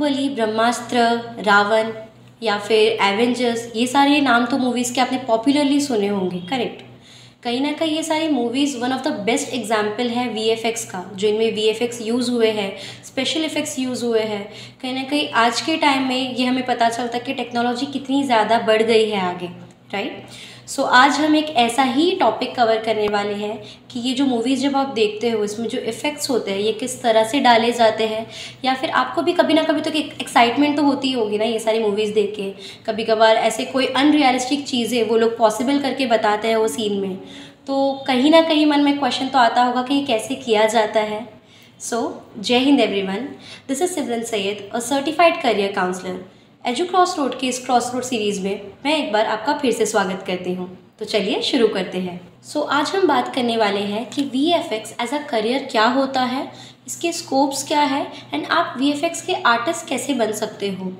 बाहुबली, ब्रह्मास्त्र, रावण या फिर एवेंजर्स, ये सारे नाम तो मूवीज़ के आपने पॉपुलरली सुने होंगे, करेक्ट। कहीं ना कहीं ये सारी movies one of the best example है वीएफएक्स का, जो इनमें वीएफएक्स यूज़ हुए हैं, स्पेशल इफ़ेक्ट्स यूज़ हुए हैं। कहीं ना कहीं आज के टाइम में ये हमें पता चलता है कि टेक्नोलॉजी कितनी ज़्यादा बढ़ गई है आगे, राइट। सो आज हम एक ऐसा ही टॉपिक कवर करने वाले हैं कि ये जो मूवीज़ जब आप देखते हो इसमें जो इफ़ेक्ट्स होते हैं ये किस तरह से डाले जाते हैं, या फिर आपको भी कभी ना कभी तो एक एक्साइटमेंट तो होती होगी ना ये सारी मूवीज़ देख के। कभी कभार ऐसे कोई अनरियलिस्टिक चीज़ें वो लोग पॉसिबल करके बताते हैं वो सीन में, तो कहीं ना कहीं मन में क्वेश्चन तो आता होगा कि ये कैसे किया जाता है। सो जय हिंद everyone, this is Simran Syed, a certified career counsellor. Edu Cross Road की इस क्रॉस रोड सीरीज़ में मैं एक बार आपका फिर से स्वागत करती हूँ। तो चलिए शुरू करते हैं। आज हम बात करने वाले हैं कि वीएफएक्स एज अ करियर क्या होता है, इसके स्कोप्स क्या है, एंड आप वीएफएक्स के आर्टिस्ट कैसे बन सकते हो।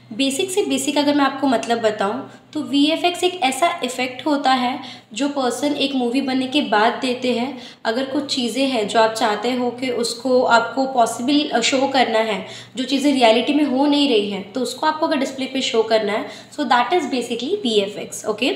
बेसिक से बेसिक अगर मैं आपको मतलब बताऊं तो वीएफएक्स एक ऐसा इफ़ेक्ट होता है जो पर्सन एक मूवी बनने के बाद देते हैं। अगर कुछ चीज़ें हैं जो आप चाहते हो कि उसको आपको पॉसिबल शो करना है, जो चीज़ें रियलिटी में हो नहीं रही हैं, तो उसको आपको अगर डिस्प्ले पे शो करना है, so that is basically VFX, okay.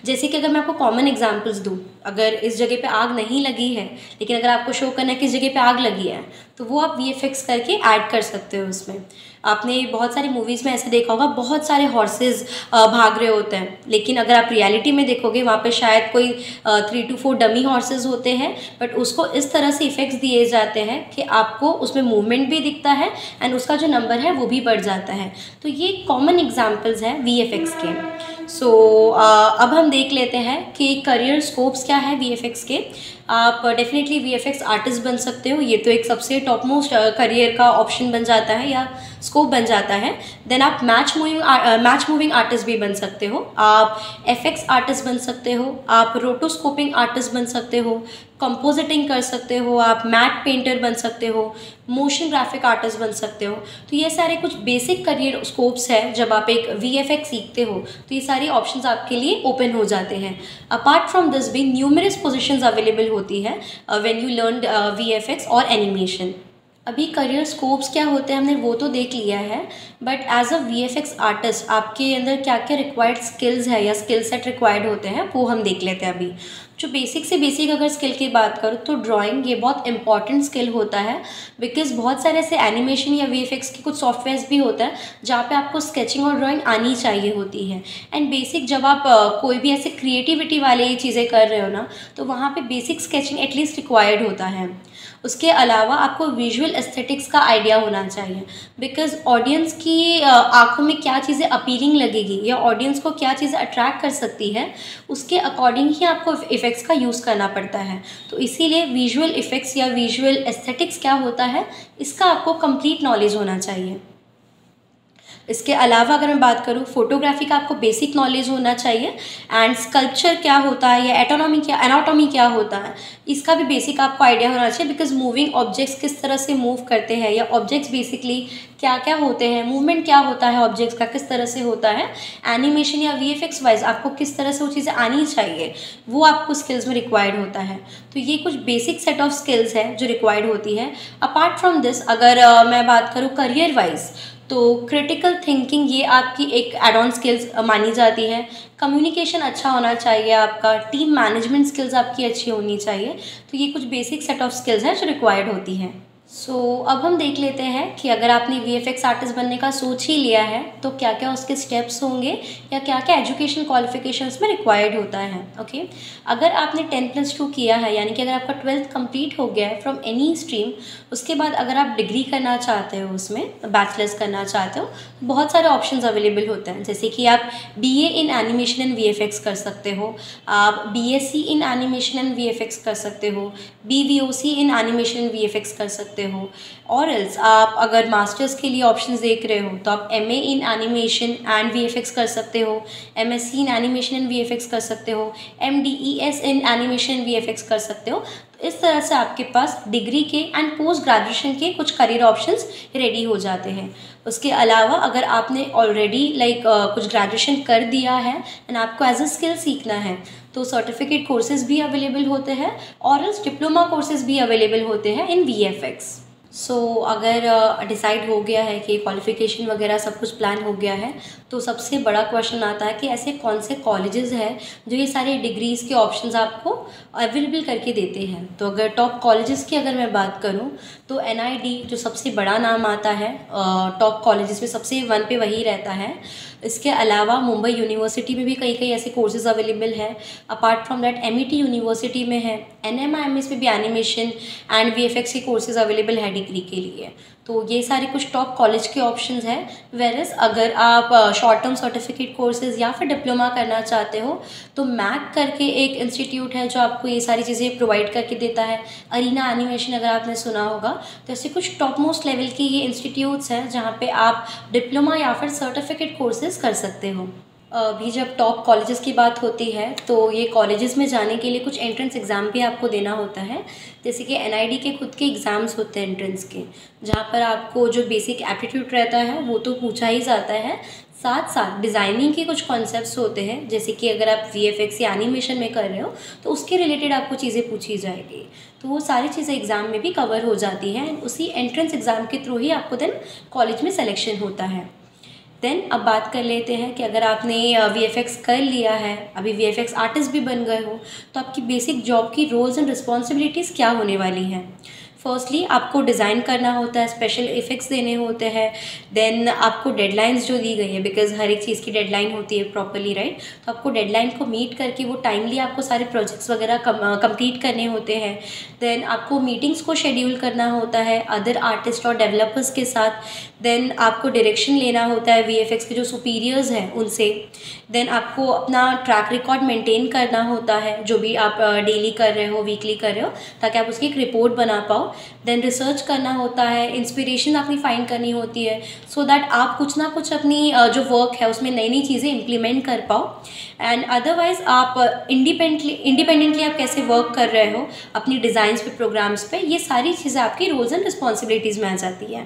जैसे कि अगर मैं आपको कॉमन एग्जांपल्स दूँ, अगर इस जगह पे आग नहीं लगी है लेकिन अगर आपको शो करना है किस जगह पे आग लगी है, तो वो आप वीएफएक्स करके ऐड कर सकते हो उसमें। आपने बहुत सारी मूवीज़ में ऐसे देखा होगा, बहुत सारे हॉर्सेस भाग रहे होते हैं, लेकिन अगर आप रियलिटी में देखोगे वहाँ पे शायद कोई 3 to 4 डमी हॉर्सेस होते हैं, बट उसको इस तरह से इफ़ेक्ट्स दिए जाते हैं कि आपको उसमें मूवमेंट भी दिखता है एंड उसका जो नंबर है वो भी बढ़ जाता है। तो ये कॉमन एग्जाम्पल्स हैं वीएफएक्स के। अब हम देख लेते हैं कि करियर स्कोप्स क्या है वीएफएक्स के। आप डेफिनेटली वीएफएक्स आर्टिस्ट बन सकते हो, ये तो एक सबसे टॉप मोस्ट करियर का ऑप्शन बन जाता है या स्कोप बन जाता है। देन आप मैच मूविंग आर्टिस्ट भी बन सकते हो, आप एफएक्स आर्टिस्ट बन सकते हो, आप रोटोस्कोपिंग आर्टिस्ट बन सकते हो, कंपोजिटिंग कर सकते हो, आप मैट पेंटर बन सकते हो, मोशन ग्राफिक आर्टिस्ट बन सकते हो। तो ये सारे कुछ बेसिक करियर स्कोप्स हैं। जब आप एक वीएफएक्स सीखते हो तो ये सारी ऑप्शंस आपके लिए ओपन हो जाते हैं। अपार्ट फ्रॉम दिस भी न्यूमरस पोजीशंस अवेलेबल होती है व्हेन यू लर्न वीएफएक्स और एनिमेशन। अभी करियर स्कोप्स क्या होते हैं हमने वो तो देख लिया है, but as a VFX artist आपके अंदर क्या क्या रिक्वायर्ड स्किल्स है या स्किल सेट रिक्वायर्ड होते हैं वो हम देख लेते हैं। अभी जो बेसिक से बेसिक अगर स्किल की बात करूँ तो ड्राइंग ये बहुत इंपॉर्टेंट स्किल होता है, बिकॉज बहुत सारे ऐसे एनिमेशन या वीएफएक्स के कुछ सॉफ्टवेयर्स भी होता है जहाँ पे आपको स्केचिंग और ड्राइंग आनी चाहिए होती है। एंड बेसिक जब आप कोई भी ऐसे क्रिएटिविटी वाले चीज़ें कर रहे हो ना, तो वहाँ पे बेसिक स्केचिंग एटलीस्ट रिक्वायर्ड होता है। उसके अलावा आपको विजुअल एस्थेटिक्स का आइडिया होना चाहिए, बिकॉज ऑडियंस की आंखों में क्या चीज़ें अपीलिंग लगेगी या ऑडियंस को क्या चीज़ें अट्रैक्ट कर सकती है, उसके अकॉर्डिंग ही आपको इफ़ेक्ट्स का यूज़ करना पड़ता है। तो इसीलिए विजुअल इफ़ेक्ट्स या विजुअल एस्थेटिक्स क्या होता है, इसका आपको कंप्लीट नॉलेज होना चाहिए। इसके अलावा अगर मैं बात करूँ फोटोग्राफी का आपको बेसिक नॉलेज होना चाहिए, एंड स्कल्पचर क्या होता है या एनाटॉमी क्या होता है इसका भी बेसिक आपको आइडिया होना चाहिए, बिकॉज मूविंग ऑब्जेक्ट्स किस तरह से मूव करते हैं या ऑब्जेक्ट्स बेसिकली क्या क्या होते हैं, मूवमेंट क्या होता है ऑब्जेक्ट्स का किस तरह से होता है, एनिमेशन या वीएफएक्स वाइज आपको किस तरह से वो चीज़ें आनी चाहिए, वो आपको स्किल्स में रिक्वायर्ड होता है। तो ये कुछ बेसिक सेट ऑफ स्किल्स है जो रिक्वायर्ड होती है। अपार्ट फ्रॉम दिस अगर मैं बात करूँ करियर वाइज, तो क्रिटिकल थिंकिंग ये आपकी एक एड ऑन स्किल्स मानी जाती है। कम्युनिकेशन अच्छा होना चाहिए आपका, टीम मैनेजमेंट स्किल्स आपकी अच्छी होनी चाहिए। तो ये कुछ बेसिक सेट ऑफ स्किल्स हैं जो रिक्वायर्ड होती हैं। अब हम देख लेते हैं कि अगर आपने वीएफएक्स आर्टिस्ट बनने का सोच ही लिया है तो क्या क्या उसके स्टेप्स होंगे या क्या क्या एजुकेशन क्वालिफिकेशंस में रिक्वायर्ड होता है, ओके। अगर आपने 10+2 किया है, यानी कि अगर आपका 12th कंप्लीट हो गया है फ्रॉम एनी स्ट्रीम, उसके बाद अगर आप डिग्री करना चाहते हो, उसमें बैचलर्स करना चाहते हो, तो बहुत सारे ऑप्शंस अवेलेबल होते हैं। जैसे कि आप BA in animation and VFX कर सकते हो, आप BSc in animation and VFX कर सकते हो, बीवीओसी इन एनिमेशन एंड वीएफएक्स कर सकते हो, और एल्स आप अगर मास्टर्स के लिए ऑप्शंस देख रहे हो तो आप MA in animation and VFX कर सकते हो, MSc in animation and VFX कर सकते हो, एमडीईएस इन एनिमेशन एंड वीएफएक्स कर सकते हो। तो इस तरह से आपके पास डिग्री के एंड पोस्ट ग्रेजुएशन के कुछ करियर ऑप्शंस रेडी हो जाते हैं। उसके अलावा अगर आपने ऑलरेडी कुछ ग्रेजुएशन कर दिया है एंड आपको एज अ स्किल सीखना है, तो सर्टिफिकेट कोर्सेज भी अवेलेबल होते हैं और डिप्लोमा कोर्सेज भी अवेलेबल होते हैं इन वीएफएक्स। अगर डिसाइड हो गया है कि क्वालिफ़िकेशन वगैरह सब कुछ प्लान हो गया है, तो सबसे बड़ा क्वेश्चन आता है कि ऐसे कौन से कॉलेजेस हैं जो ये सारे डिग्रीज़ के ऑप्शंस आपको अवेलेबल करके देते हैं। तो अगर टॉप कॉलेजेस की अगर मैं बात करूँ तो NID जो सबसे बड़ा नाम आता है, टॉप कॉलेजेस में सबसे 1 पे वही रहता है। इसके अलावा मुंबई यूनिवर्सिटी में भी कई कई ऐसे कोर्सेज़ अवेलेबल हैं। Apart from that MIT university में है, NMIMS में भी एनिमेशन एंड VFX के कोर्सेज़ अवेलेबल है डिग्री के लिए। तो ये सारे कुछ टॉप कॉलेज के ऑप्शंस हैं। वेरएज़ अगर आप शॉर्ट टर्म सर्टिफिकेट कोर्सेज़ या फिर डिप्लोमा करना चाहते हो तो मैक करके एक इंस्टीट्यूट है जो आपको ये सारी चीज़ें प्रोवाइड करके देता है। अरीना एनिमेशन अगर आपने सुना होगा, तो ऐसे कुछ टॉप मोस्ट लेवल की ये इंस्टीट्यूट्स हैं जहाँ पे आप डिप्लोमा या फिर सर्टिफिकेट कोर्सेज़ कर सकते हो। अभी जब टॉप कॉलेजेस की बात होती है तो ये कॉलेजेस में जाने के लिए कुछ एंट्रेंस एग्ज़ाम भी आपको देना होता है। जैसे कि NID के खुद के एग्ज़ाम्स होते हैं एंट्रेंस के, जहाँ पर आपको जो बेसिक एप्टीट्यूड रहता है वो तो पूछा ही जाता है, साथ साथ डिज़ाइनिंग के कुछ कॉन्सेप्ट्स होते हैं। जैसे कि अगर आप VFX या एनिमेशन में कर रहे हो तो उसके रिलेटेड आपको चीज़ें पूछी जाएगी। तो वो सारी चीज़ें एग्ज़ाम में भी कवर हो जाती हैं। उसी एंट्रेंस एग्ज़ाम के थ्रू ही आपको देन कॉलेज में सिलेक्शन होता है। देन अब बात कर लेते हैं कि अगर आपने VFX कर लिया है, अभी VFX आर्टिस्ट भी बन गए हो, तो आपकी बेसिक जॉब की रोल्स एंड रिस्पॉन्सिबिलिटीज़ क्या होने वाली हैं। फर्स्टली आपको डिज़ाइन करना होता है, स्पेशल इफ़ेक्ट्स देने होते हैं। देन आपको डेडलाइंस जो दी गई है, बिकॉज हर एक चीज़ की डेडलाइन होती है प्रॉपर्ली, राइट। तो आपको डेडलाइन को मीट करके वो टाइमली आपको सारे प्रोजेक्ट्स वगैरह कंप्लीट करने होते हैं। देन आपको मीटिंग्स को शेड्यूल करना होता है अदर आर्टिस्ट और डेवलपर्स के साथ। देन आपको डायरेक्शन लेना होता है VFX के जो सुपीरियर्स हैं उनसे। देन आपको अपना ट्रैक रिकॉर्ड मेंटेन करना होता है, जो भी आप डेली कर रहे हो, वीकली कर रहे हो, ताकि आप उसकी एक रिपोर्ट बना पाओ। देन रिसर्च करना होता है, इंस्पिरेशन अपनी फाइंड करनी होती है, सो दैट आप कुछ ना कुछ अपनी जो वर्क है उसमें नई नई चीज़ें इम्प्लीमेंट कर पाओ। एंड अदरवाइज़ आप इंडिपेंडेंटली आप कैसे वर्क कर रहे हो अपनी डिज़ाइंस पे, प्रोग्राम्स पे, ये सारी चीज़ें आपकी रोल्स एंड रिस्पॉन्सिबिलिटीज़ में आ जाती है।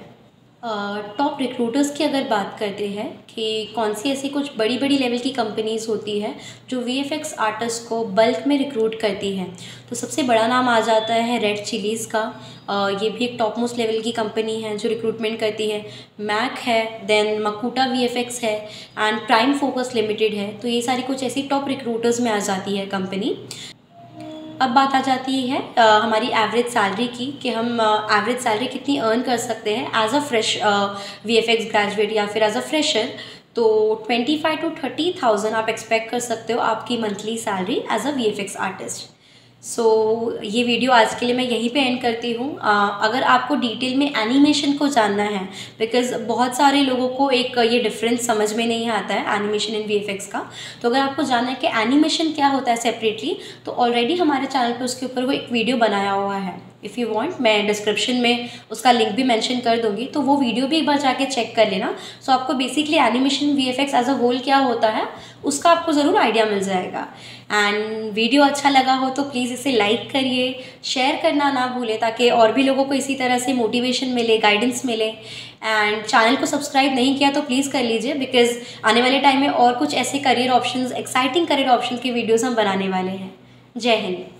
टॉप रिक्रूटर्स की अगर बात करते हैं कि कौन सी ऐसी कुछ बड़ी बड़ी लेवल की कंपनीज़ होती है जो VFX आर्टिस्ट को बल्क में रिक्रूट करती हैं, तो सबसे बड़ा नाम आ जाता है रेड चिलीज़ का। ये भी एक टॉप मोस्ट लेवल की कंपनी है जो रिक्रूटमेंट करती है। मैक है, देन मकूटा VFX है एंड प्राइम फोकस लिमिटेड है। तो ये सारी कुछ ऐसी टॉप रिक्रूटर्स में आ जाती है कंपनी। अब बात आ जाती है हमारी एवरेज सैलरी की, कि हम एवरेज सैलरी कितनी अर्न कर सकते हैं as a fresh VFX graduate या फिर एज अ फ्रेशर। तो 25 to 30,000 आप एक्सपेक्ट कर सकते हो आपकी monthly salary as a VFX artist. ये वीडियो आज के लिए मैं यहीं पे एंड करती हूँ। अगर आपको डिटेल में एनिमेशन को जानना है, बिकॉज़ बहुत सारे लोगों को एक ये डिफरेंस समझ में नहीं आता है एनिमेशन एंड VFX का, तो अगर आपको जानना है कि एनिमेशन क्या होता है सेपरेटली, तो ऑलरेडी हमारे चैनल पे उसके ऊपर वो एक वीडियो बनाया हुआ है। इफ़ यू वांट, मैं डिस्क्रिप्शन में उसका लिंक भी मेंशन कर दूंगी, तो वो वीडियो भी एक बार जाके चेक कर लेना। आपको basically animation VFX as a whole क्या होता है उसका आपको ज़रूर आइडिया मिल जाएगा। एंड वीडियो अच्छा लगा हो तो प्लीज़ इसे लाइक करिए, शेयर करना ना भूलें, ताकि और भी लोगों को इसी तरह से मोटिवेशन मिले, गाइडेंस मिले। एंड चैनल को सब्सक्राइब नहीं किया तो प्लीज़ कर लीजिए, बिकॉज़ आने वाले टाइम में और कुछ ऐसे career options, exciting career option के वीडियोज़ हम बनाने वाले हैं। जय हिंद।